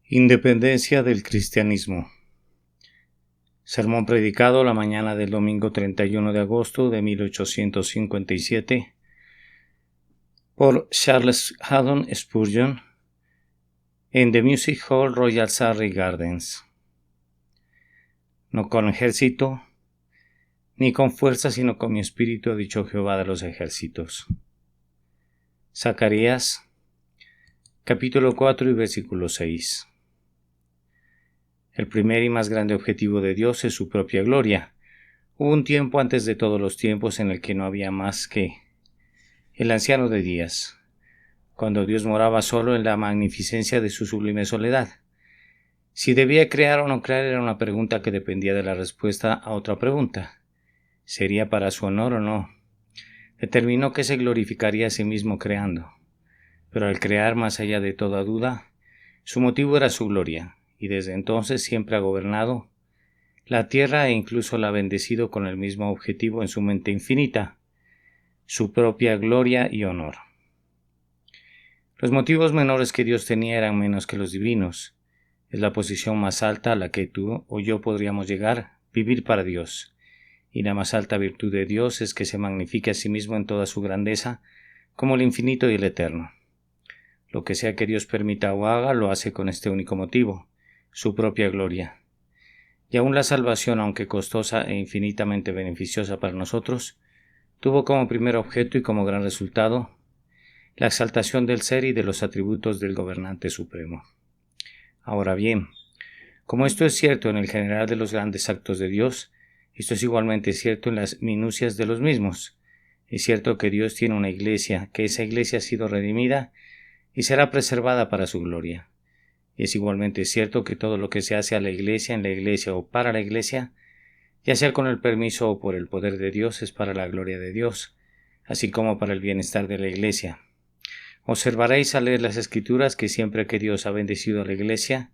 Independencia del cristianismo. Sermón predicado la mañana del domingo 31 de agosto de 1857 por Charles Haddon Spurgeon en The Music Hall Royal Surrey Gardens. No con ejército, ni con fuerza, sino con mi espíritu, ha dicho Jehová de los ejércitos. Zacarías, capítulo 4 y versículo 6. El primer y más grande objetivo de Dios es su propia gloria. Hubo un tiempo antes de todos los tiempos en el que no había más que el anciano de días, cuando Dios moraba solo en la magnificencia de su sublime soledad. Si debía crear o no crear era una pregunta que dependía de la respuesta a otra pregunta. ¿Sería para su honor o no? Determinó que se glorificaría a sí mismo creando. Pero al crear, más allá de toda duda, su motivo era su gloria, y desde entonces siempre ha gobernado la tierra e incluso la ha bendecido con el mismo objetivo en su mente infinita, su propia gloria y honor. Los motivos menores que Dios tenía eran menos que los divinos. Es la posición más alta a la que tú o yo podríamos llegar, vivir para Dios. Y la más alta virtud de Dios es que se magnifique a sí mismo en toda su grandeza, como el infinito y el eterno. Lo que sea que Dios permita o haga, lo hace con este único motivo, su propia gloria. Y aún la salvación, aunque costosa e infinitamente beneficiosa para nosotros, tuvo como primer objeto y como gran resultado la exaltación del ser y de los atributos del gobernante supremo. Ahora bien, como esto es cierto en el general de los grandes actos de Dios, esto es igualmente cierto en las minucias de los mismos. Es cierto que Dios tiene una iglesia, que esa iglesia ha sido redimida y será preservada para su gloria. Y es igualmente cierto que todo lo que se hace a la iglesia, en la iglesia o para la iglesia, ya sea con el permiso o por el poder de Dios, es para la gloria de Dios, así como para el bienestar de la iglesia. Observaréis al leer las Escrituras que siempre que Dios ha bendecido a la iglesia,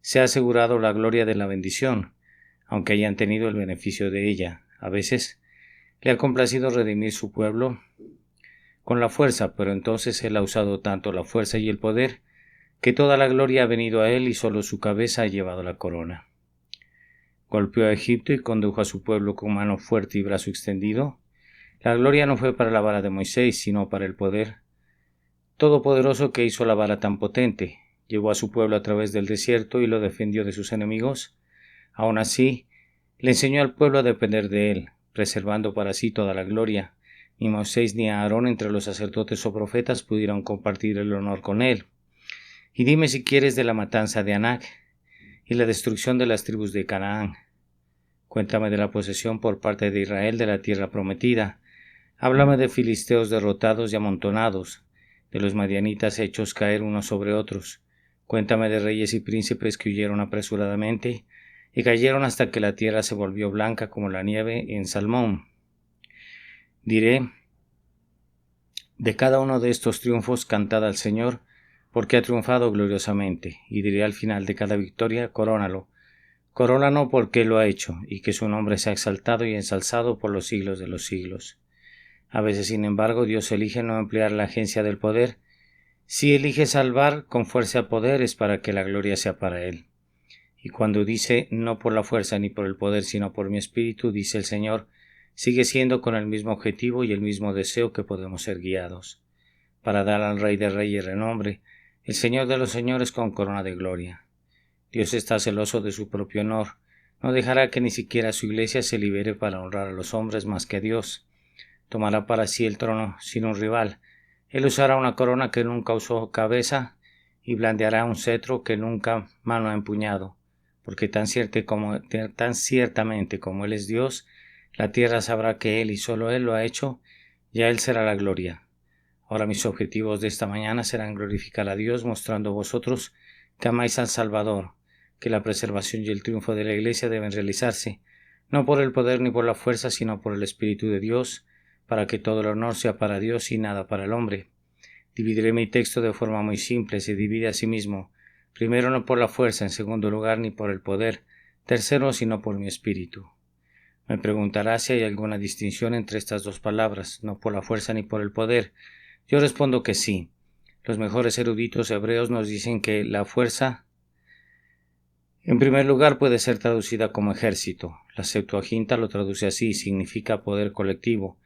se ha asegurado la gloria de la bendición, aunque hayan tenido el beneficio de ella. A veces le ha complacido redimir su pueblo con la fuerza, pero entonces Él ha usado tanto la fuerza y el poder que toda la gloria ha venido a él y solo su cabeza ha llevado la corona. Golpeó a Egipto y condujo a su pueblo con mano fuerte y brazo extendido. La gloria no fue para la vara de Moisés, sino para el poder todopoderoso que hizo la vara tan potente. Llevó a su pueblo a través del desierto y lo defendió de sus enemigos. Aún así, le enseñó al pueblo a depender de él, preservando para sí toda la gloria. Ni Moisés ni Aarón entre los sacerdotes o profetas pudieron compartir el honor con él. Y dime si quieres de la matanza de Anac y la destrucción de las tribus de Canaán. Cuéntame de la posesión por parte de Israel de la tierra prometida. Háblame de filisteos derrotados y amontonados, de los madianitas hechos caer unos sobre otros. Cuéntame de reyes y príncipes que huyeron apresuradamente y cayeron hasta que la tierra se volvió blanca como la nieve en Salmón. Diré de cada uno de estos triunfos cantad al Señor, porque ha triunfado gloriosamente, y diré al final de cada victoria, corónalo. Corónalo porque lo ha hecho, y que su nombre sea exaltado y ensalzado por los siglos de los siglos. A veces, sin embargo, Dios elige no emplear la agencia del poder. Si elige salvar con fuerza y poder, es para que la gloria sea para Él. Y cuando dice, no por la fuerza ni por el poder, sino por mi espíritu, dice el Señor, sigue siendo con el mismo objetivo y el mismo deseo que podemos ser guiados, para dar al Rey de Reyes renombre, el Señor de los señores con corona de gloria. Dios está celoso de su propio honor. No dejará que ni siquiera su iglesia se libere para honrar a los hombres más que a Dios. Tomará para sí el trono sin un rival. Él usará una corona que nunca usó cabeza y blandeará un cetro que nunca mano ha empuñado. Porque tan ciertamente como Él es Dios, la tierra sabrá que Él y solo Él lo ha hecho, y a Él será la gloria. Ahora mis objetivos de esta mañana serán glorificar a Dios, mostrando a vosotros que amáis al Salvador, que la preservación y el triunfo de la Iglesia deben realizarse, no por el poder ni por la fuerza, sino por el Espíritu de Dios, para que todo el honor sea para Dios y nada para el hombre. Dividiré mi texto de forma muy simple, se divide a sí mismo. Primero, no por la fuerza, en segundo lugar, ni por el poder, tercero, sino por mi Espíritu. Me preguntarás si hay alguna distinción entre estas dos palabras, no por la fuerza ni por el poder. Yo respondo que sí. Los mejores eruditos hebreos nos dicen que la fuerza En primer lugar, puede ser traducida como ejército. La Septuaginta lo traduce así, significa poder colectivo,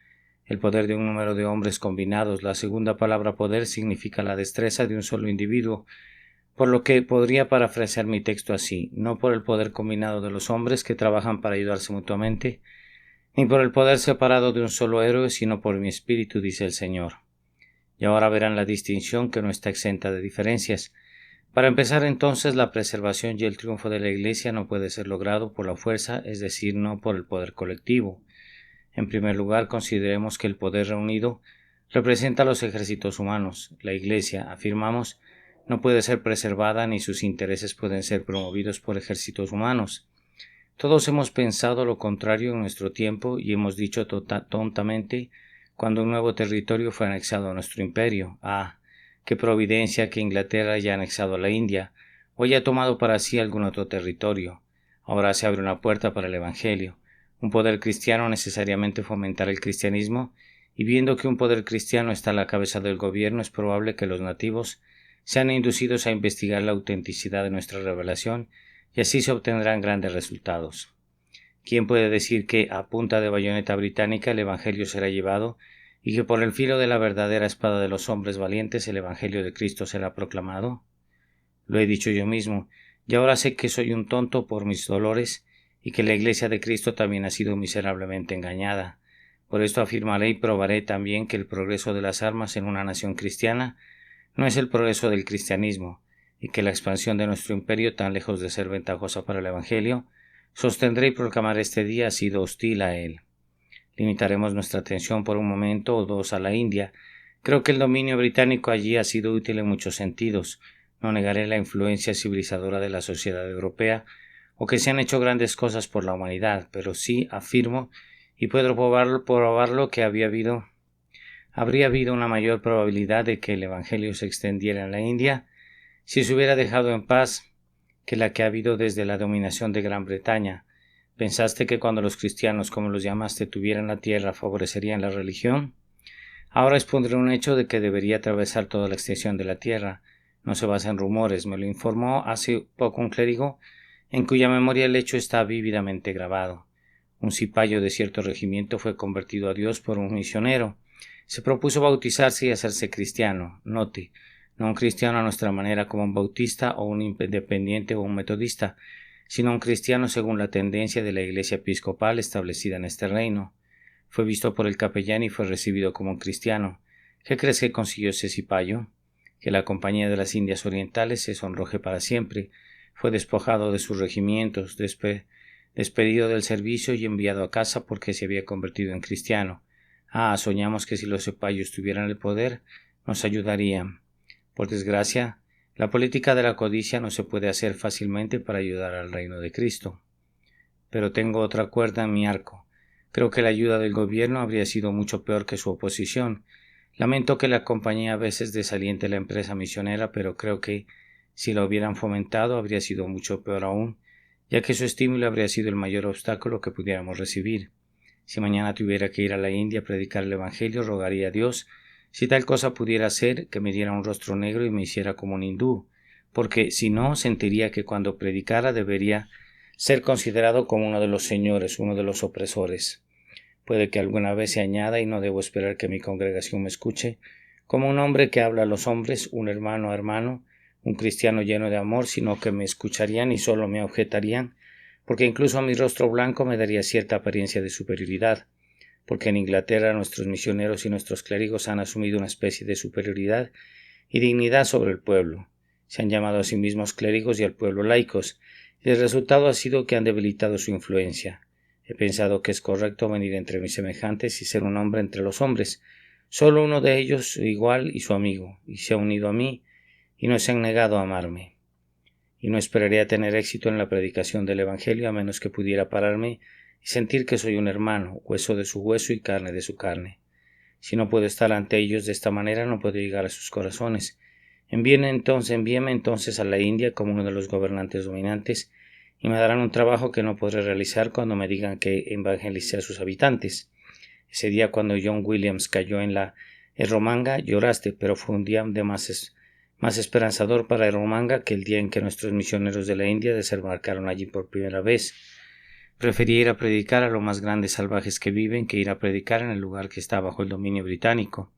el poder de un número de hombres combinados. La segunda palabra poder significa la destreza de un solo individuo, por lo que podría parafrasear mi texto así: no por el poder combinado de los hombres que trabajan para ayudarse mutuamente, ni por el poder separado de un solo héroe, sino por mi espíritu, dice el Señor. Y ahora verán la distinción, que no está exenta de diferencias. Para empezar, entonces, la preservación y el triunfo de la Iglesia no puede ser logrado por la fuerza, es decir, no por el poder colectivo. En primer lugar, consideremos que el poder reunido representa a los ejércitos humanos. La Iglesia, afirmamos, no puede ser preservada ni sus intereses pueden ser promovidos por ejércitos humanos. Todos hemos pensado lo contrario en nuestro tiempo y hemos dicho tontamente cuando un nuevo territorio fue anexado a nuestro imperio: qué providencia que Inglaterra haya anexado a la India, o haya tomado para sí algún otro territorio. Ahora se abre una puerta para el Evangelio. Un poder cristiano necesariamente fomentará el cristianismo, y viendo que un poder cristiano está a la cabeza del gobierno, es probable que los nativos sean inducidos a investigar la autenticidad de nuestra revelación, y así se obtendrán grandes resultados. ¿Quién puede decir que a punta de bayoneta británica el Evangelio será llevado, y que por el filo de la verdadera espada de los hombres valientes el Evangelio de Cristo será proclamado? Lo he dicho yo mismo, y ahora sé que soy un tonto por mis dolores, y que la Iglesia de Cristo también ha sido miserablemente engañada. Por esto afirmaré y probaré también que el progreso de las armas en una nación cristiana no es el progreso del cristianismo, y que la expansión de nuestro imperio, tan lejos de ser ventajosa para el Evangelio, sostendré y proclamaré este día, ha sido hostil a él. Limitaremos nuestra atención por un momento o dos a la India. Creo que el dominio británico allí ha sido útil en muchos sentidos. No negaré la influencia civilizadora de la sociedad europea, o que se han hecho grandes cosas por la humanidad, pero sí afirmo, y puedo probarlo, que habría habido una mayor probabilidad de que el Evangelio se extendiera en la India si se hubiera dejado en paz que la que ha habido desde la dominación de Gran Bretaña. ¿Pensaste que cuando los cristianos, como los llamaste, tuvieran la tierra, favorecerían la religión? Ahora expondré un hecho de que debería atravesar toda la extensión de la tierra. No se basa en rumores, me lo informó hace poco un clérigo, en cuya memoria el hecho está vívidamente grabado. Un cipayo de cierto regimiento fue convertido a Dios por un misionero. Se propuso bautizarse y hacerse cristiano. Note, no un cristiano a nuestra manera como un bautista o un independiente o un metodista, sino un cristiano según la tendencia de la Iglesia episcopal establecida en este reino. Fue visto por el capellán y fue recibido como un cristiano. ¿Qué crees que consiguió ese cipayo? Que la Compañía de las Indias Orientales se sonroje para siempre. Fue despojado de sus regimientos, despedido del servicio y enviado a casa porque se había convertido en cristiano. Soñamos que si los cipayos tuvieran el poder, nos ayudarían. Por desgracia, la política de la codicia no se puede hacer fácilmente para ayudar al reino de Cristo. Pero tengo otra cuerda en mi arco. Creo que la ayuda del gobierno habría sido mucho peor que su oposición. Lamento que la compañía a veces desaliente la empresa misionera, pero creo que, si la hubieran fomentado, habría sido mucho peor aún, ya que su estímulo habría sido el mayor obstáculo que pudiéramos recibir. Si mañana tuviera que ir a la India a predicar el Evangelio, rogaría a Dios, si tal cosa pudiera ser, que me diera un rostro negro y me hiciera como un hindú, porque si no, sentiría que cuando predicara debería ser considerado como uno de los señores, uno de los opresores. Puede que alguna vez se añada, y no debo esperar que mi congregación me escuche, como un hombre que habla a los hombres, un hermano a hermano, un cristiano lleno de amor, sino que me escucharían y solo me objetarían, porque incluso a mi rostro blanco me daría cierta apariencia de superioridad, porque en Inglaterra nuestros misioneros y nuestros clérigos han asumido una especie de superioridad y dignidad sobre el pueblo. Se han llamado a sí mismos clérigos y al pueblo laicos, y el resultado ha sido que han debilitado su influencia. He pensado que es correcto venir entre mis semejantes y ser un hombre entre los hombres, solo uno de ellos su igual y su amigo, y se ha unido a mí, y no se han negado a amarme. Y no esperaré a tener éxito en la predicación del Evangelio a menos que pudiera pararme y sentir que soy un hermano, hueso de su hueso y carne de su carne. Si no puedo estar ante ellos de esta manera, no puedo llegar a sus corazones. Envíeme entonces a la India como uno de los gobernantes dominantes, y me darán un trabajo que no podré realizar cuando me digan que evangelice a sus habitantes. Ese día, cuando John Williams cayó en la Erromanga, lloraste, pero fue un día más esperanzador para Erromanga que el día en que nuestros misioneros de la India desembarcaron allí por primera vez. Prefería ir a predicar a los más grandes salvajes que viven que ir a predicar en el lugar que está bajo el dominio británico.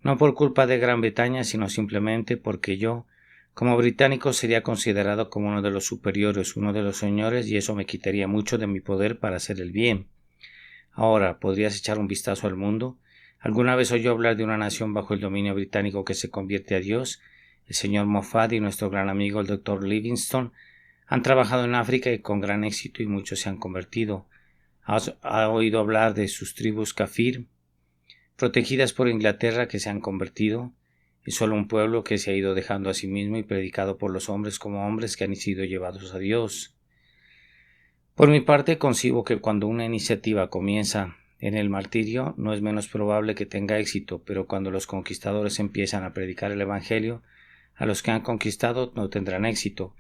No por culpa de Gran Bretaña, sino simplemente porque yo, como británico, sería considerado como uno de los superiores, uno de los señores, y eso me quitaría mucho de mi poder para hacer el bien. Ahora, ¿podrías echar un vistazo al mundo? ¿Alguna vez oyó hablar de una nación bajo el dominio británico que se convierte a Dios? El señor Moffat y nuestro gran amigo el Dr. Livingstone han trabajado en África y con gran éxito y muchos se han convertido. ¿Ha oído hablar de sus tribus Kafir, protegidas por Inglaterra, que se han convertido? Es solo un pueblo que se ha ido dejando a sí mismo y predicado por los hombres como hombres que han sido llevados a Dios. Por mi parte, concibo que cuando una iniciativa comienza en el martirio, no es menos probable que tenga éxito, pero cuando los conquistadores empiezan a predicar el Evangelio, a los que han conquistado no tendrán éxito.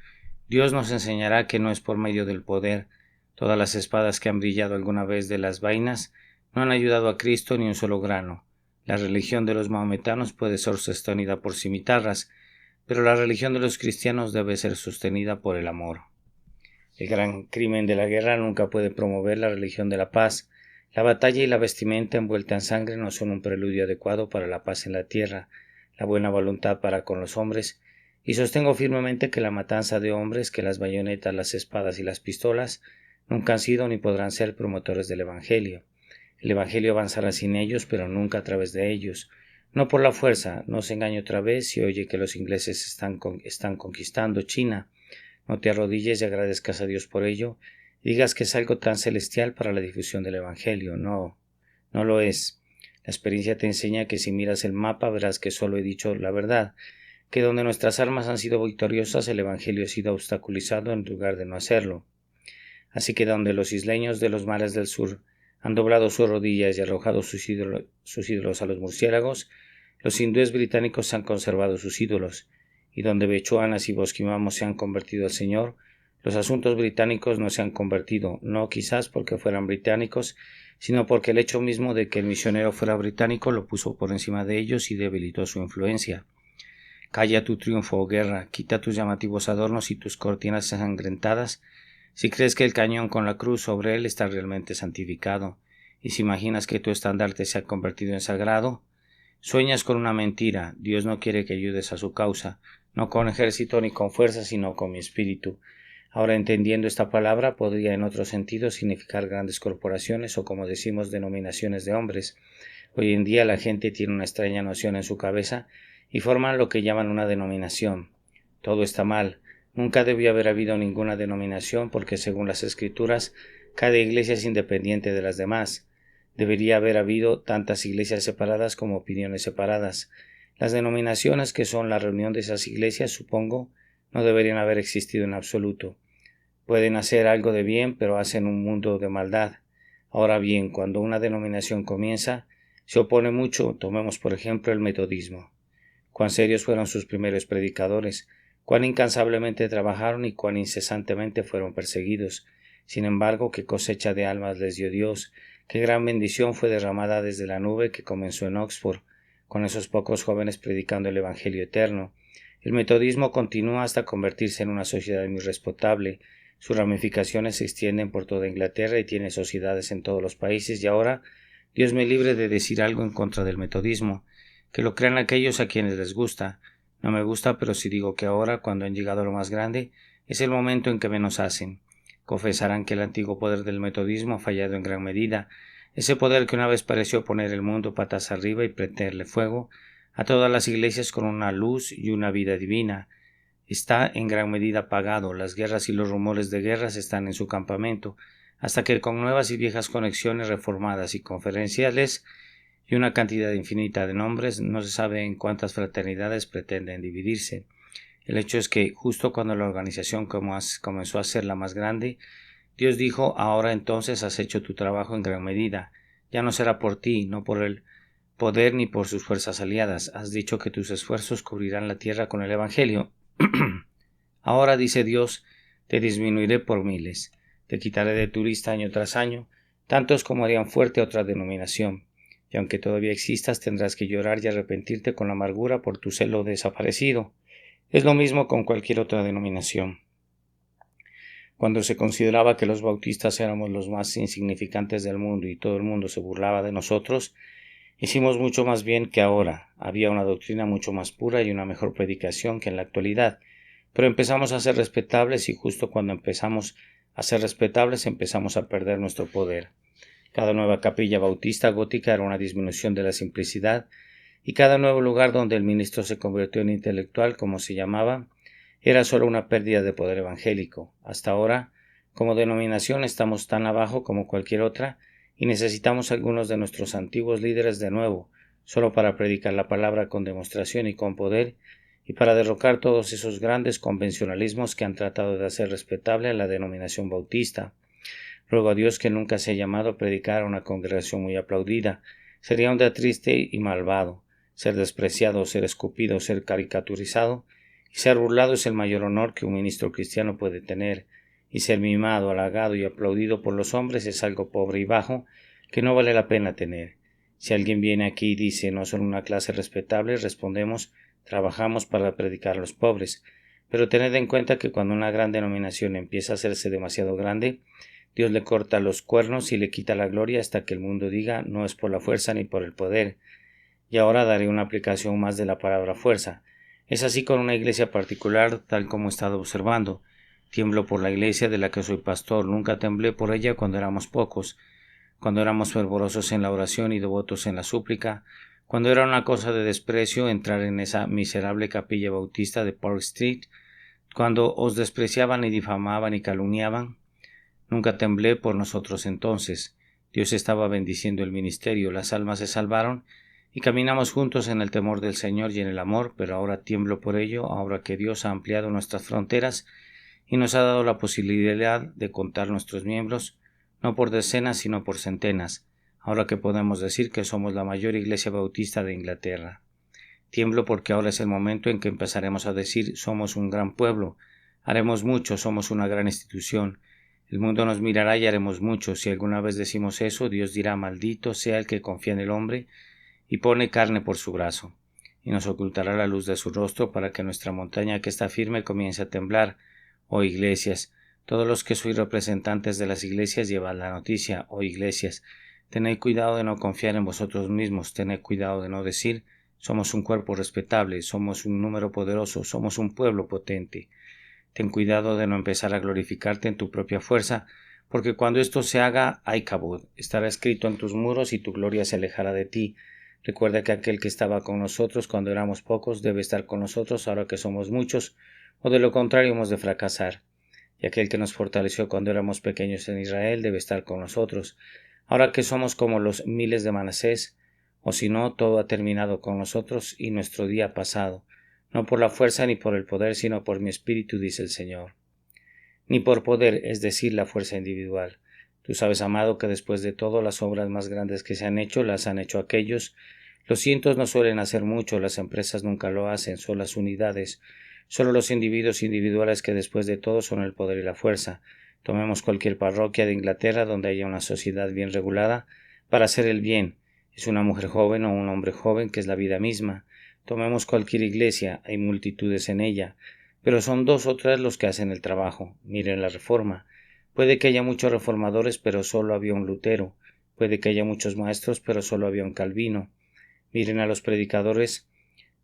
Dios nos enseñará que no es por medio del poder. Todas las espadas que han brillado alguna vez de las vainas no han ayudado a Cristo ni un solo grano. La religión de los maometanos puede ser sostenida por cimitarras, pero la religión de los cristianos debe ser sostenida por el amor. El gran crimen de la guerra nunca puede promover la religión de la paz. La batalla y la vestimenta envuelta en sangre no son un preludio adecuado para la paz en la tierra, la buena voluntad para con los hombres, y sostengo firmemente que la matanza de hombres, que las bayonetas, las espadas y las pistolas nunca han sido ni podrán ser promotores del Evangelio. El Evangelio avanzará sin ellos, pero nunca a través de ellos. No por la fuerza, no se engañe otra vez si oye que los ingleses están conquistando China. No te arrodilles y agradezcas a Dios por ello, y digas que es algo tan celestial para la difusión del Evangelio. No, no lo es. La experiencia te enseña que si miras el mapa verás que solo he dicho la verdad, que donde nuestras armas han sido victoriosas el Evangelio ha sido obstaculizado en lugar de no hacerlo. Así que donde los isleños de los mares del sur han doblado sus rodillas y arrojado sus ídolos a los murciélagos, los hindúes británicos han conservado sus ídolos, y donde bechuanas y bosquimamos se han convertido al Señor, los asuntos británicos no se han convertido, no quizás porque fueran británicos, sino porque el hecho mismo de que el misionero fuera británico lo puso por encima de ellos y debilitó su influencia. Calla tu triunfo, oh guerra, quita tus llamativos adornos y tus cortinas ensangrentadas, si crees que el cañón con la cruz sobre él está realmente santificado, y si imaginas que tu estandarte se ha convertido en sagrado, sueñas con una mentira. Dios no quiere que ayudes a su causa, no con ejército ni con fuerza, sino con mi espíritu. Ahora, entendiendo esta palabra, podría en otro sentido significar grandes corporaciones o, como decimos, denominaciones de hombres. Hoy en día la gente tiene una extraña noción en su cabeza y forman lo que llaman una denominación. Todo está mal. Nunca debió haber habido ninguna denominación porque, según las Escrituras, cada iglesia es independiente de las demás. Debería haber habido tantas iglesias separadas como opiniones separadas. Las denominaciones, que son la reunión de esas iglesias, supongo, no deberían haber existido en absoluto. Pueden hacer algo de bien, pero hacen un mundo de maldad. Ahora bien, cuando una denominación comienza, se opone mucho. Tomemos por ejemplo el metodismo. Cuán serios fueron sus primeros predicadores, cuán incansablemente trabajaron y cuán incesantemente fueron perseguidos. Sin embargo, qué cosecha de almas les dio Dios, qué gran bendición fue derramada desde la nube que comenzó en Oxford, con esos pocos jóvenes predicando el Evangelio eterno. El metodismo continúa hasta convertirse en una sociedad muy respetable. Sus ramificaciones se extienden por toda Inglaterra y tiene sociedades en todos los países, y ahora Dios me libre de decir algo en contra del metodismo. Que lo crean aquellos a quienes les gusta. No me gusta, pero si digo que ahora, cuando han llegado a lo más grande, es el momento en que menos hacen. Confesarán que el antiguo poder del metodismo ha fallado en gran medida. Ese poder que una vez pareció poner el mundo patas arriba y prenderle fuego a todas las iglesias con una luz y una vida divina, está en gran medida apagado. Las guerras y los rumores de guerras están en su campamento, hasta que con nuevas y viejas conexiones reformadas y conferenciales y una cantidad infinita de nombres, no se sabe en cuántas fraternidades pretenden dividirse. El hecho es que, justo cuando la organización comenzó a ser la más grande, Dios dijo: ahora entonces has hecho tu trabajo en gran medida. Ya no será por ti, no por el poder ni por sus fuerzas aliadas. Has dicho que tus esfuerzos cubrirán la tierra con el Evangelio. Ahora, dice Dios, te disminuiré por miles. Te quitaré de tu lista año tras año, tantos como harían fuerte otra denominación. Y aunque todavía existas, tendrás que llorar y arrepentirte con amargura por tu celo desaparecido. Es lo mismo con cualquier otra denominación. Cuando se consideraba que los bautistas éramos los más insignificantes del mundo y todo el mundo se burlaba de nosotros, hicimos mucho más bien que ahora. Había una doctrina mucho más pura y una mejor predicación que en la actualidad, pero empezamos a ser respetables y justo cuando empezamos a ser respetables empezamos a perder nuestro poder. Cada nueva capilla bautista gótica era una disminución de la simplicidad y cada nuevo lugar donde el ministro se convirtió en intelectual, como se llamaba, era solo una pérdida de poder evangélico. Hasta ahora, como denominación, estamos tan abajo como cualquier otra y necesitamos algunos de nuestros antiguos líderes de nuevo, solo para predicar la palabra con demostración y con poder, y para derrocar todos esos grandes convencionalismos que han tratado de hacer respetable a la denominación bautista. Ruego a Dios que nunca sea llamado a predicar a una congregación muy aplaudida. Sería un día triste y malvado. Ser despreciado, ser escupido, ser caricaturizado y ser burlado es el mayor honor que un ministro cristiano puede tener, y ser mimado, halagado y aplaudido por los hombres es algo pobre y bajo que no vale la pena tener. Si alguien viene aquí y dice no son una clase respetable, respondemos trabajamos para predicar a los pobres. Pero tened en cuenta que cuando una gran denominación empieza a hacerse demasiado grande, Dios le corta los cuernos y le quita la gloria hasta que el mundo diga no es por la fuerza ni por el poder. Y ahora daré una aplicación más de la palabra fuerza. Es así con una iglesia particular, tal como he estado observando. Tiemblo por la iglesia de la que soy pastor, nunca temblé por ella cuando éramos pocos, cuando éramos fervorosos en la oración y devotos en la súplica, cuando era una cosa de desprecio entrar en esa miserable capilla bautista de Park Street, cuando os despreciaban y difamaban y calumniaban. Nunca temblé por nosotros entonces. Dios estaba bendiciendo el ministerio, las almas se salvaron y caminamos juntos en el temor del Señor y en el amor, pero ahora tiemblo por ello, ahora que Dios ha ampliado nuestras fronteras y nos ha dado la posibilidad de contar nuestros miembros, no por decenas sino por centenas, ahora que podemos decir que somos la mayor iglesia bautista de Inglaterra. Tiemblo porque ahora es el momento en que empezaremos a decir somos un gran pueblo, haremos mucho, somos una gran institución. El mundo nos mirará y haremos mucho. Si alguna vez decimos eso, Dios dirá maldito sea el que confía en el hombre y pone carne por su brazo, y nos ocultará la luz de su rostro para que nuestra montaña que está firme comience a temblar. Oh iglesias, todos los que sois representantes de las iglesias llevad la noticia. Oh iglesias, tened cuidado de no confiar en vosotros mismos, tened cuidado de no decir somos un cuerpo respetable, somos un número poderoso, somos un pueblo potente. Ten cuidado de no empezar a glorificarte en tu propia fuerza, porque cuando esto se haga, hay cabod, estará escrito en tus muros y tu gloria se alejará de ti. Recuerda que aquel que estaba con nosotros cuando éramos pocos debe estar con nosotros ahora que somos muchos, o de lo contrario hemos de fracasar. Y aquel que nos fortaleció cuando éramos pequeños en Israel debe estar con nosotros, ahora que somos como los miles de Manasés, o si no, todo ha terminado con nosotros y nuestro día ha pasado, no por la fuerza ni por el poder, sino por mi espíritu, dice el Señor. Ni por poder, es decir, la fuerza individual. Tú sabes, amado, que después de todo las obras más grandes que se han hecho, las han hecho aquellos. Los cientos no suelen hacer mucho, las empresas nunca lo hacen, son las unidades. Solo los individuos individuales que después de todo son el poder y la fuerza. Tomemos cualquier parroquia de Inglaterra donde haya una sociedad bien regulada para hacer el bien. Es una mujer joven o un hombre joven que es la vida misma. Tomemos cualquier iglesia, hay multitudes en ella, pero son dos o tres los que hacen el trabajo. Miren la Reforma. Puede que haya muchos reformadores, pero solo había un Lutero. Puede que haya muchos maestros, pero solo había un Calvino. Miren a los predicadores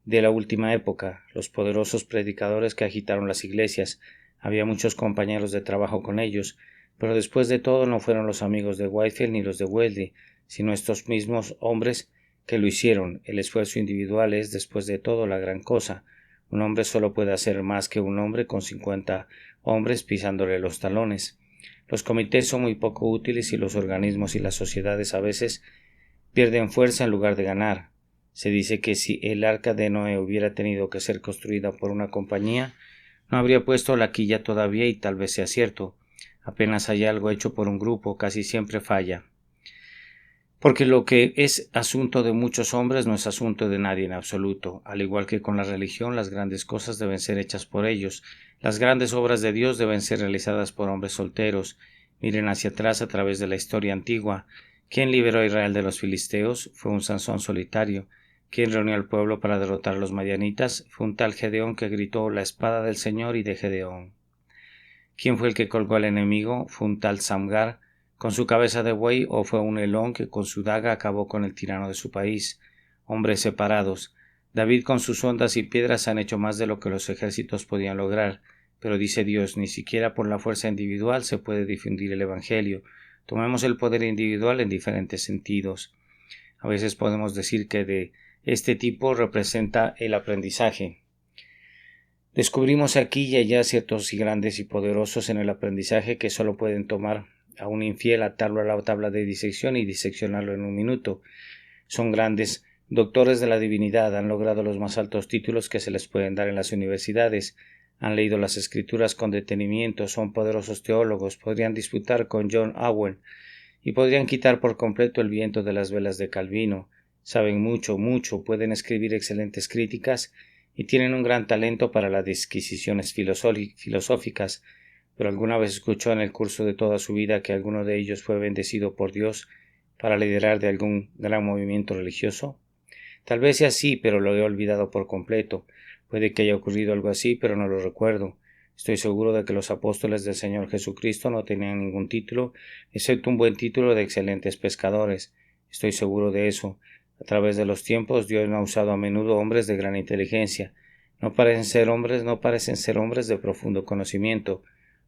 de la última época, los poderosos predicadores que agitaron las iglesias. Había muchos compañeros de trabajo con ellos, pero después de todo no fueron los amigos de Whitefield ni los de Wesley, sino estos mismos hombres que lo hicieron. El esfuerzo individual es, después de todo, la gran cosa. Un hombre solo puede hacer más que un hombre con 50 hombres pisándole los talones. Los comités son muy poco útiles y los organismos y las sociedades a veces pierden fuerza en lugar de ganar. Se dice que si el arca de Noé hubiera tenido que ser construida por una compañía, no habría puesto la quilla todavía y tal vez sea cierto. Apenas hay algo hecho por un grupo, casi siempre falla. Porque lo que es asunto de muchos hombres no es asunto de nadie en absoluto. Al igual que con la religión, las grandes cosas deben ser hechas por ellos. Las grandes obras de Dios deben ser realizadas por hombres solteros. Miren hacia atrás a través de la historia antigua. ¿Quién liberó a Israel de los filisteos? Fue un Sansón solitario. ¿Quién reunió al pueblo para derrotar a los madianitas? Fue un tal Gedeón que gritó: la espada del Señor y de Gedeón. ¿Quién fue el que colgó al enemigo? Fue un tal Samgar con su cabeza de buey, o fue un Elón que con su daga acabó con el tirano de su país. Hombres separados. David con sus ondas y piedras han hecho más de lo que los ejércitos podían lograr, pero dice Dios, ni siquiera por la fuerza individual se puede difundir el Evangelio. Tomemos el poder individual en diferentes sentidos. A veces podemos decir que de este tipo representa el aprendizaje. Descubrimos aquí y allá ciertos y grandes y poderosos en el aprendizaje que solo pueden tomar a un infiel, atarlo a la tabla de disección y diseccionarlo en un minuto. Son grandes doctores de la divinidad, han logrado los más altos títulos que se les pueden dar en las universidades, han leído las escrituras con detenimiento, son poderosos teólogos, podrían disputar con John Owen y podrían quitar por completo el viento de las velas de Calvino. Saben mucho, pueden escribir excelentes críticas y tienen un gran talento para las disquisiciones filosóficas, pero alguna vez escuchó en el curso de toda su vida que alguno de ellos fue bendecido por Dios para liderar de algún gran movimiento religioso. Tal vez sea así, pero lo he olvidado por completo. Puede que haya ocurrido algo así, pero no lo recuerdo. Estoy seguro de que los apóstoles del Señor Jesucristo no tenían ningún título, excepto un buen título de excelentes pescadores. Estoy seguro de eso. A través de los tiempos, Dios no ha usado a menudo hombres de gran inteligencia. No parecen ser hombres de profundo conocimiento.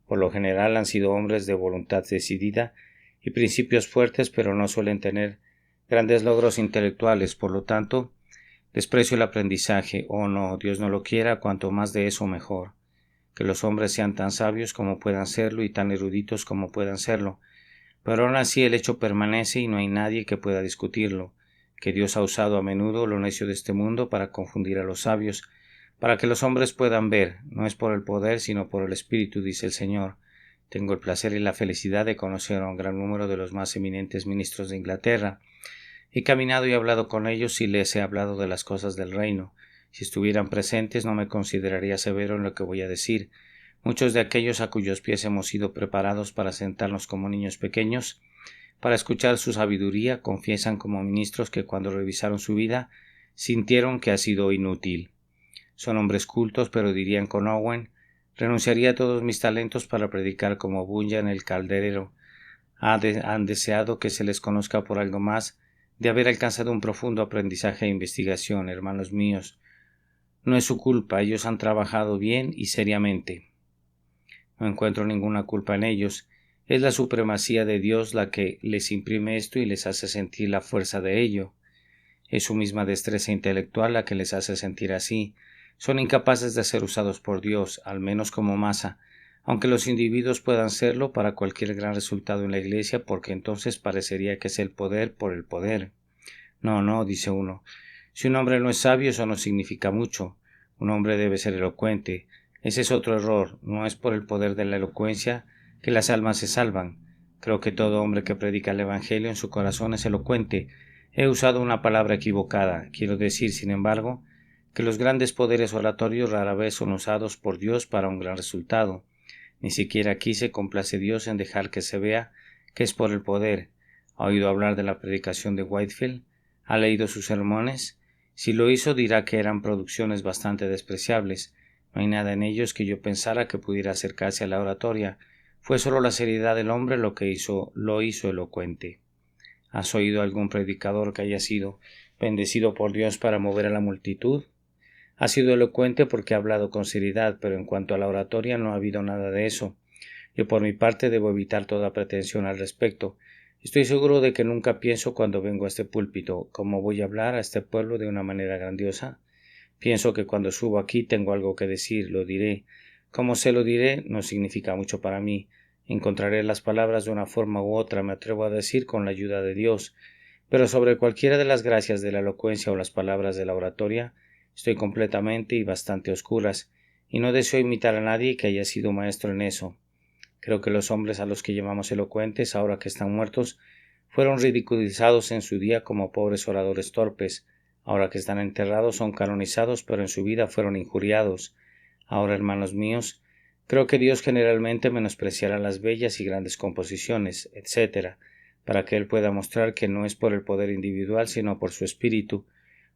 Por lo general han sido hombres de voluntad decidida y principios fuertes, pero no suelen tener grandes logros intelectuales. Por lo tanto, desprecio el aprendizaje. Oh no, Dios no lo quiera, cuanto más de eso mejor. Que los hombres sean tan sabios como puedan serlo y tan eruditos como puedan serlo. Pero aún así el hecho permanece y no hay nadie que pueda discutirlo, que Dios ha usado a menudo lo necio de este mundo para confundir a los sabios, para que los hombres puedan ver. No es por el poder, sino por el Espíritu, dice el Señor. Tengo el placer y la felicidad de conocer a un gran número de los más eminentes ministros de Inglaterra. He caminado y hablado con ellos y les he hablado de las cosas del reino. Si estuvieran presentes no me consideraría severo en lo que voy a decir. Muchos de aquellos a cuyos pies hemos sido preparados para sentarnos como niños pequeños, para escuchar su sabiduría, confiesan como ministros que cuando revisaron su vida sintieron que ha sido inútil. Son hombres cultos, pero dirían con Owen: renunciaría a todos mis talentos para predicar como Bunyan el calderero. Han deseado que se les conozca por algo más de haber alcanzado un profundo aprendizaje e investigación, hermanos míos. No es su culpa, ellos han trabajado bien y seriamente. No encuentro ninguna culpa en ellos. Es la supremacía de Dios la que les imprime esto y les hace sentir la fuerza de ello. Es su misma destreza intelectual la que les hace sentir así. Son incapaces de ser usados por Dios, al menos como masa, aunque los individuos puedan serlo para cualquier gran resultado en la Iglesia, porque entonces parecería que es el poder por el poder. No, dice uno. Si un hombre no es sabio, eso no significa mucho. Un hombre debe ser elocuente. Ese es otro error. No es por el poder de la elocuencia que las almas se salvan. Creo que todo hombre que predica el Evangelio en su corazón es elocuente. He usado una palabra equivocada. Quiero decir, sin embargo, que los grandes poderes oratorios rara vez son usados por Dios para un gran resultado. Ni siquiera aquí se complace Dios en dejar que se vea que es por el poder. ¿Ha oído hablar de la predicación de Whitefield? ¿Ha leído sus sermones? Si lo hizo, dirá que eran producciones bastante despreciables. No hay nada en ellos que yo pensara que pudiera acercarse a la oratoria. Fue solo la seriedad del hombre lo que lo hizo elocuente. ¿Has oído algún predicador que haya sido bendecido por Dios para mover a la multitud? Ha sido elocuente porque ha hablado con seriedad, pero en cuanto a la oratoria no ha habido nada de eso. Yo por mi parte debo evitar toda pretensión al respecto. Estoy seguro de que nunca pienso cuando vengo a este púlpito cómo voy a hablar a este pueblo de una manera grandiosa. Pienso que cuando subo aquí tengo algo que decir, lo diré. Cómo se lo diré no significa mucho para mí. Encontraré las palabras de una forma u otra, me atrevo a decir, con la ayuda de Dios. Pero sobre cualquiera de las gracias de la elocuencia o las palabras de la oratoria, estoy completamente y bastante oscuras, y no deseo imitar a nadie que haya sido maestro en eso. Creo que los hombres a los que llamamos elocuentes, ahora que están muertos, fueron ridiculizados en su día como pobres oradores torpes. Ahora que están enterrados son canonizados, pero en su vida fueron injuriados. Ahora, hermanos míos, creo que Dios generalmente menospreciará las bellas y grandes composiciones, etc., para que Él pueda mostrar que no es por el poder individual, sino por su espíritu,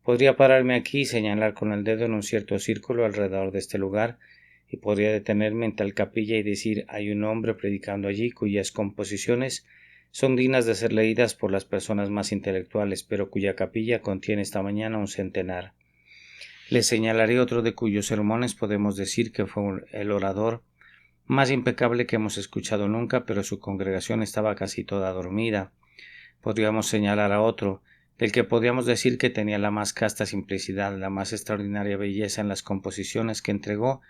Podría pararme aquí y señalar con el dedo en un cierto círculo alrededor de este lugar, y podría detenerme en tal capilla y decir: hay un hombre predicando allí cuyas composiciones son dignas de ser leídas por las personas más intelectuales, pero cuya capilla contiene esta mañana un centenar. Le señalaré otro de cuyos sermones podemos decir que fue el orador más impecable que hemos escuchado nunca, pero su congregación estaba casi toda dormida. Podríamos señalar a otro, del que podríamos decir que tenía la más casta simplicidad, la más extraordinaria belleza en las composiciones que entregó,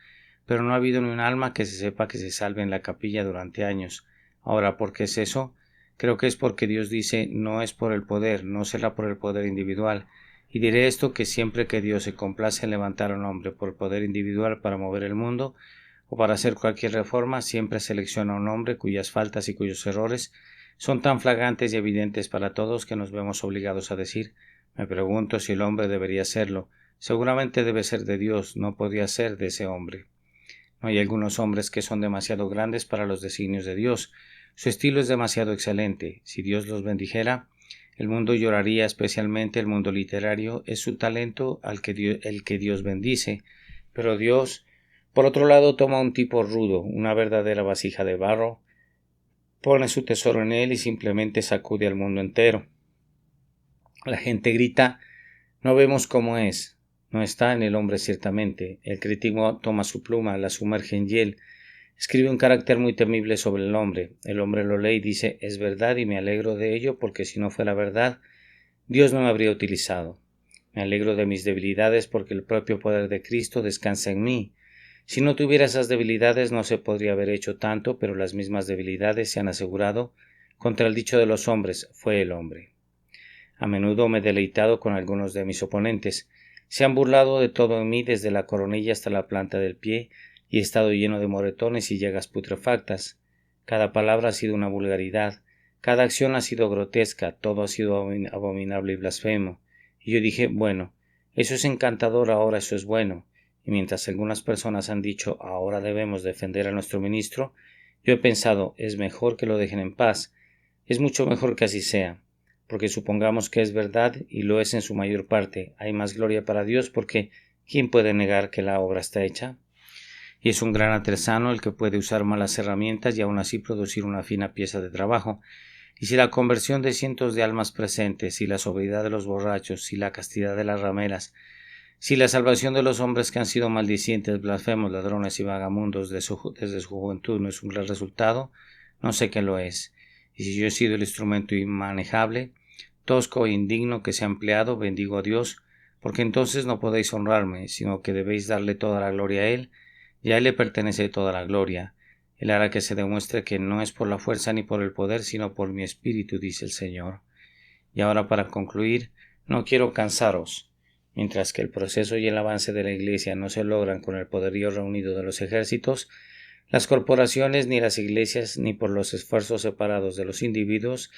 pero no ha habido ni un alma que se sepa que se salve en la capilla durante años. Ahora, ¿por qué es eso? Creo que es porque Dios dice: no es por el poder, no será por el poder individual. Y diré esto, que siempre que Dios se complace en levantar a un hombre por poder individual para mover el mundo, o para hacer cualquier reforma, siempre selecciona a un hombre cuyas faltas y cuyos errores son tan flagrantes y evidentes para todos que nos vemos obligados a decir: me pregunto si el hombre debería serlo. Seguramente debe ser de Dios, no podría ser de ese hombre. No hay algunos hombres que son demasiado grandes para los designios de Dios. Su estilo es demasiado excelente. Si Dios los bendijera, el mundo lloraría, especialmente el mundo literario. Es su talento el que Dios bendice. Pero Dios, por otro lado, toma un tipo rudo, una verdadera vasija de barro, pone su tesoro en él y simplemente sacude al mundo entero. La gente grita: no vemos cómo es. No está en el hombre ciertamente. El crítico toma su pluma, la sumerge en hiel, escribe un carácter muy temible sobre el hombre. El hombre lo lee y dice: es verdad, y me alegro de ello, porque si no fuera verdad, Dios no me habría utilizado. Me alegro de mis debilidades, porque el propio poder de Cristo descansa en mí. Si no tuviera esas debilidades no se podría haber hecho tanto, pero las mismas debilidades se han asegurado contra el dicho de los hombres: fue el hombre. A menudo me he deleitado con algunos de mis oponentes. Se han burlado de todo en mí, desde la coronilla hasta la planta del pie, y he estado lleno de moretones y llagas putrefactas. Cada palabra ha sido una vulgaridad, cada acción ha sido grotesca, todo ha sido abominable y blasfemo. Y yo dije: bueno, eso es encantador, ahora eso es bueno. Y mientras algunas personas han dicho: ahora debemos defender a nuestro ministro, yo he pensado: es mejor que lo dejen en paz, es mucho mejor que así sea. Porque supongamos que es verdad, y lo es en su mayor parte, hay más gloria para Dios, porque ¿quién puede negar que la obra está hecha? Y es un gran artesano el que puede usar malas herramientas y aún así producir una fina pieza de trabajo. Y si la conversión de cientos de almas presentes, si la sobriedad de los borrachos, si la castidad de las rameras, si la salvación de los hombres que han sido maldicientes, blasfemos, ladrones y vagamundos desde su juventud no es un gran resultado, no sé qué lo es. Y si yo he sido el instrumento inmanejable, tosco e indigno que se ha empleado, bendigo a Dios, porque entonces no podéis honrarme, sino que debéis darle toda la gloria a Él, y a Él le pertenece toda la gloria. Él hará que se demuestre que no es por la fuerza ni por el poder, sino por mi espíritu, dice el Señor. Y ahora, para concluir, no quiero cansaros. Mientras que el proceso y el avance de la Iglesia no se logran con el poderío reunido de los ejércitos, las corporaciones ni las iglesias, ni por los esfuerzos separados de los individuos,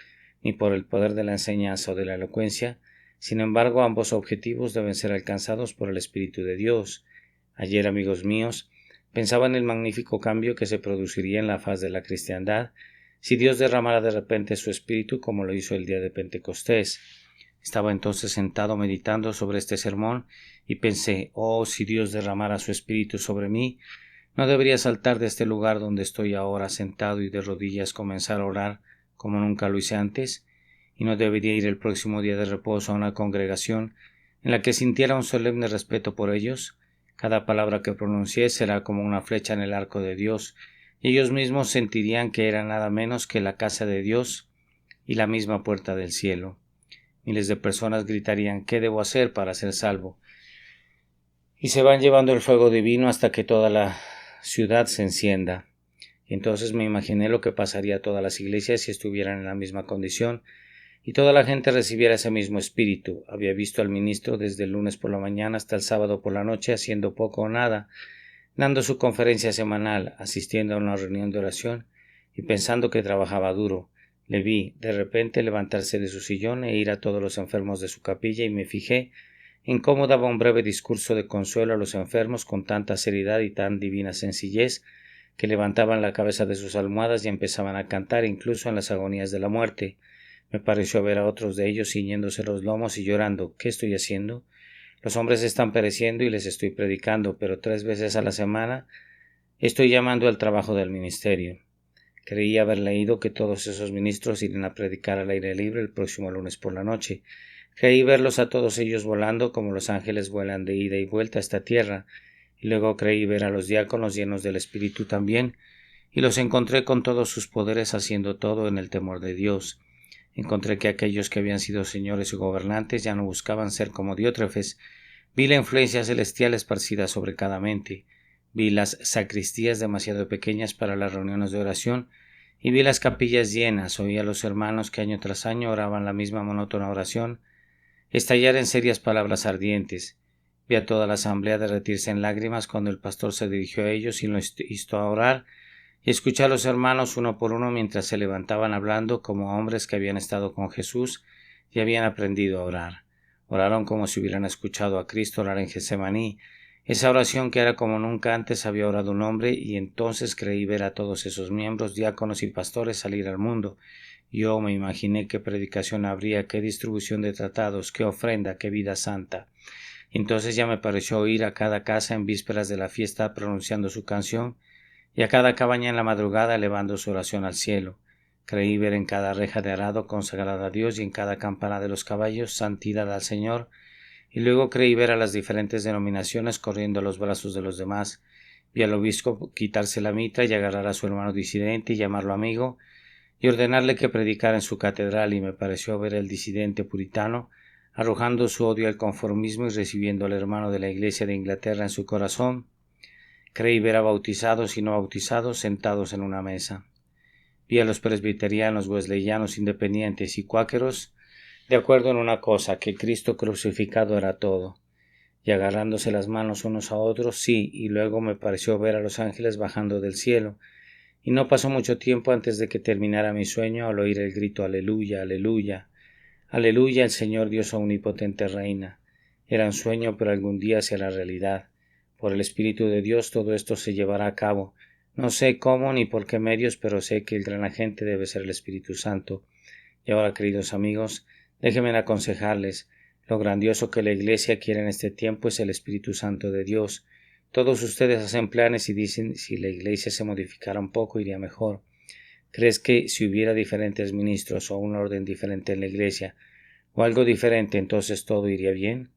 ni por el poder de la enseñanza o de la elocuencia, sin embargo, ambos objetivos deben ser alcanzados por el Espíritu de Dios. Ayer, amigos míos, pensaba en el magnífico cambio que se produciría en la faz de la cristiandad si Dios derramara de repente su Espíritu como lo hizo el día de Pentecostés. Estaba entonces sentado meditando sobre este sermón y pensé: oh, si Dios derramara su Espíritu sobre mí, ¿no debería saltar de este lugar donde estoy ahora sentado y de rodillas comenzar a orar como nunca lo hice antes? ¿Y no debería ir el próximo día de reposo a una congregación en la que sintiera un solemne respeto por ellos? Cada palabra que pronuncié será como una flecha en el arco de Dios, y ellos mismos sentirían que era nada menos que la casa de Dios y la misma puerta del cielo. Miles de personas gritarían: ¿qué debo hacer para ser salvo? Y se van llevando el fuego divino hasta que toda la ciudad se encienda. Y entonces me imaginé lo que pasaría a todas las iglesias si estuvieran en la misma condición y toda la gente recibiera ese mismo espíritu. Había visto al ministro desde el lunes por la mañana hasta el sábado por la noche haciendo poco o nada, dando su conferencia semanal, asistiendo a una reunión de oración y pensando que trabajaba duro. Le vi de repente levantarse de su sillón e ir a todos los enfermos de su capilla, y me fijé en cómo daba un breve discurso de consuelo a los enfermos con tanta seriedad y tan divina sencillez que levantaban la cabeza de sus almohadas y empezaban a cantar incluso en las agonías de la muerte. Me pareció ver a otros de ellos ciñéndose los lomos y llorando. ¿Qué estoy haciendo? Los hombres están pereciendo y les estoy predicando, pero 3 veces a la semana estoy llamando al trabajo del ministerio. Creí haber leído que todos esos ministros irían a predicar al aire libre el próximo lunes por la noche. Creí verlos a todos ellos volando como los ángeles vuelan de ida y vuelta a esta tierra, y luego creí ver a los diáconos llenos del Espíritu también, y los encontré con todos sus poderes haciendo todo en el temor de Dios. Encontré que aquellos que habían sido señores y gobernantes ya no buscaban ser como Diótrefes. Vi la influencia celestial esparcida sobre cada mente. Vi las sacristías demasiado pequeñas para las reuniones de oración y vi las capillas llenas. Oí a los hermanos que año tras año oraban la misma monótona oración estallar en serias palabras ardientes. Vi a toda la asamblea derretirse en lágrimas cuando el pastor se dirigió a ellos y los instó a orar, y escuché a los hermanos uno por uno mientras se levantaban hablando como hombres que habían estado con Jesús y habían aprendido a orar. Oraron como si hubieran escuchado a Cristo orar en Getsemaní, esa oración que era como nunca antes había orado un hombre, y entonces creí ver a todos esos miembros, diáconos y pastores salir al mundo. Yo me imaginé qué predicación habría, qué distribución de tratados, qué ofrenda, qué vida santa. Entonces ya me pareció oír a cada casa en vísperas de la fiesta pronunciando su canción, y a cada cabaña en la madrugada elevando su oración al cielo. Creí ver en cada reja de arado consagrada a Dios y en cada campana de los caballos santidad al Señor, y luego creí ver a las diferentes denominaciones corriendo a los brazos de los demás. Vi al obispo quitarse la mitra y agarrar a su hermano disidente y llamarlo amigo, y ordenarle que predicara en su catedral, y me pareció ver al disidente puritano arrojando su odio al conformismo y recibiendo al hermano de la Iglesia de Inglaterra en su corazón. Creí ver a bautizados y no bautizados sentados en una mesa. Vi a los presbiterianos, wesleyanos, independientes y cuáqueros de acuerdo en una cosa, que Cristo crucificado era todo, y agarrándose las manos unos a otros, sí, y luego me pareció ver a los ángeles bajando del cielo, y no pasó mucho tiempo antes de que terminara mi sueño al oír el grito Aleluya, aleluya, aleluya, el Señor Dios omnipotente reina. Era un sueño, pero algún día será realidad. Por el Espíritu de Dios todo esto se llevará a cabo. No sé cómo ni por qué medios, pero sé que el gran agente debe ser el Espíritu Santo. Y ahora, queridos amigos, déjenme aconsejarles. Lo grandioso que la Iglesia quiere en este tiempo es el Espíritu Santo de Dios. Todos ustedes hacen planes y dicen si la Iglesia se modificara un poco iría mejor. ¿Crees que si hubiera diferentes ministros o un orden diferente en la Iglesia o algo diferente entonces todo iría bien?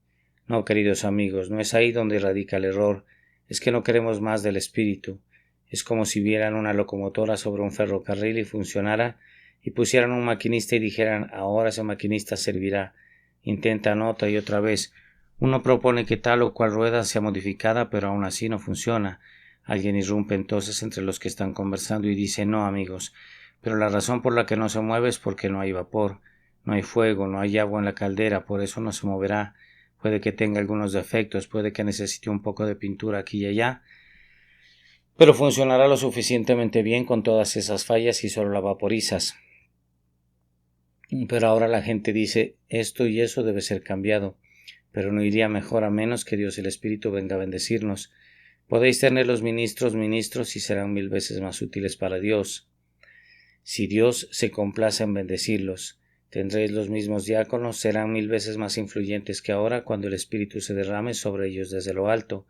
No, queridos amigos, no es ahí donde radica el error. Es que no queremos más del Espíritu. Es como si vieran una locomotora sobre un ferrocarril y funcionara, y pusieran un maquinista y dijeran ahora ese maquinista servirá. Intentan otra y otra vez. Uno propone que tal o cual rueda sea modificada, pero aún así no funciona. Alguien irrumpe entonces entre los que están conversando y dice no, amigos, pero la razón por la que no se mueve es porque no hay vapor, no hay fuego, no hay agua en la caldera, por eso no se moverá. Puede que tenga algunos defectos, puede que necesite un poco de pintura aquí y allá, pero funcionará lo suficientemente bien con todas esas fallas y solo la vaporizas. Pero ahora la gente dice esto y eso debe ser cambiado, pero no iría mejor a menos que Dios el Espíritu venga a bendecirnos. Podéis tener los ministros y serán 1000 veces más útiles para Dios. Si Dios se complace en bendecirlos, tendréis los mismos diáconos, serán 1000 veces más influyentes que ahora cuando el Espíritu se derrame sobre ellos desde lo alto.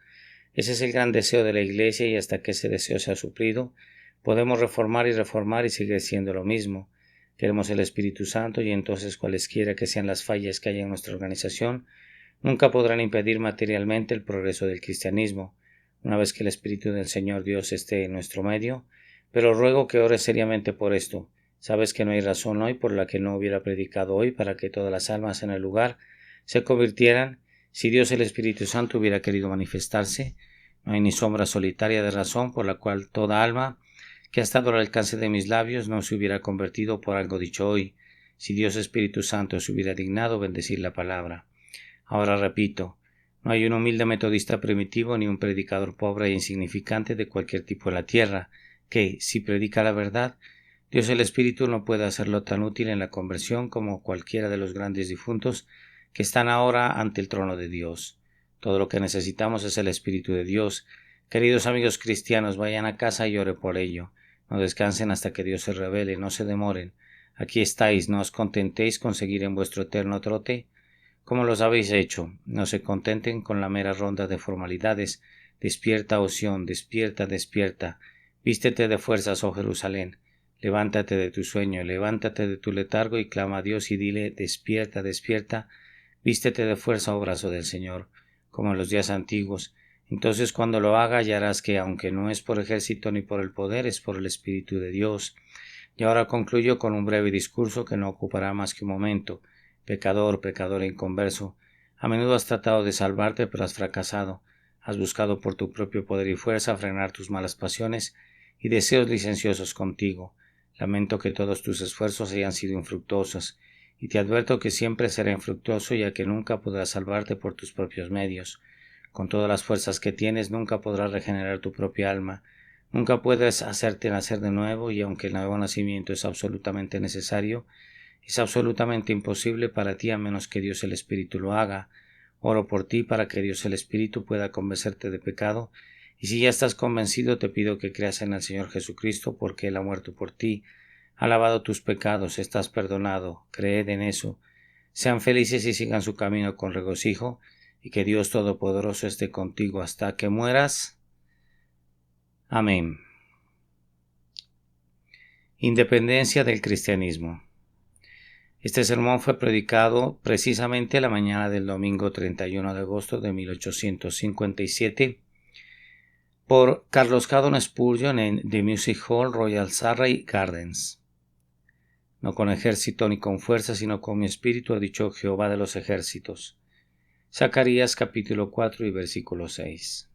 Ese es el gran deseo de la Iglesia, y hasta que ese deseo sea suplido, podemos reformar y sigue siendo lo mismo. Queremos el Espíritu Santo, y entonces cualesquiera que sean las fallas que haya en nuestra organización, nunca podrán impedir materialmente el progreso del cristianismo, una vez que el Espíritu del Señor Dios esté en nuestro medio. Pero ruego que ores seriamente por esto. Sabes que no hay razón hoy por la que no hubiera predicado hoy para que todas las almas en el lugar se convirtieran. Si Dios el Espíritu Santo hubiera querido manifestarse, no hay ni sombra solitaria de razón por la cual toda alma que ha estado al alcance de mis labios no se hubiera convertido por algo dicho hoy, si Dios Espíritu Santo se hubiera dignado bendecir la palabra. Ahora repito, no hay un humilde metodista primitivo ni un predicador pobre e insignificante de cualquier tipo en la tierra que, si predica la verdad, Dios el Espíritu no puede hacerlo tan útil en la conversión como cualquiera de los grandes difuntos que están ahora ante el trono de Dios. Todo lo que necesitamos es el Espíritu de Dios. Queridos amigos cristianos, vayan a casa y ore por ello. No descansen hasta que Dios se revele, no se demoren. Aquí estáis, no os contentéis con seguir en vuestro eterno trote. como los habéis hecho. No se contenten con la mera ronda de formalidades. Despierta, oh Sión, despierta, despierta. Vístete de fuerzas, oh Jerusalén. Levántate de tu sueño, levántate de tu letargo y clama a Dios y dile: despierta, despierta. Vístete de fuerza, oh brazo del Señor, como en los días antiguos. Entonces cuando lo haga hallarás que, aunque no es por ejército ni por el poder, es por el Espíritu de Dios. Y ahora concluyo con un breve discurso que no ocupará más que un momento. Pecador, pecador inconverso, a menudo has tratado de salvarte, pero has fracasado. Has buscado por tu propio poder y fuerza frenar tus malas pasiones y deseos licenciosos contigo. Lamento que todos tus esfuerzos hayan sido infructuosos, y te advierto que siempre será infructuoso, ya que nunca podrás salvarte por tus propios medios. Con todas las fuerzas que tienes, nunca podrás regenerar tu propia alma. Nunca puedes hacerte nacer de nuevo, y aunque el nuevo nacimiento es absolutamente necesario, es absolutamente imposible para ti a menos que Dios el Espíritu lo haga. Oro por ti para que Dios el Espíritu pueda convencerte de pecado, y si ya estás convencido, te pido que creas en el Señor Jesucristo, porque Él ha muerto por ti, ha lavado tus pecados, estás perdonado. Creed en eso. Sean felices y sigan su camino con regocijo, y que Dios Todopoderoso esté contigo hasta que mueras. Amén. Independencia del cristianismo. Este sermón fue predicado precisamente la mañana del domingo 31 de agosto de 1857 por Carlos Haddon Spurgeon en The Music Hall, Royal Surrey Gardens. No con ejército ni con fuerza, sino con mi espíritu, ha dicho Jehová de los ejércitos. Zacarías capítulo 4 y versículo 6.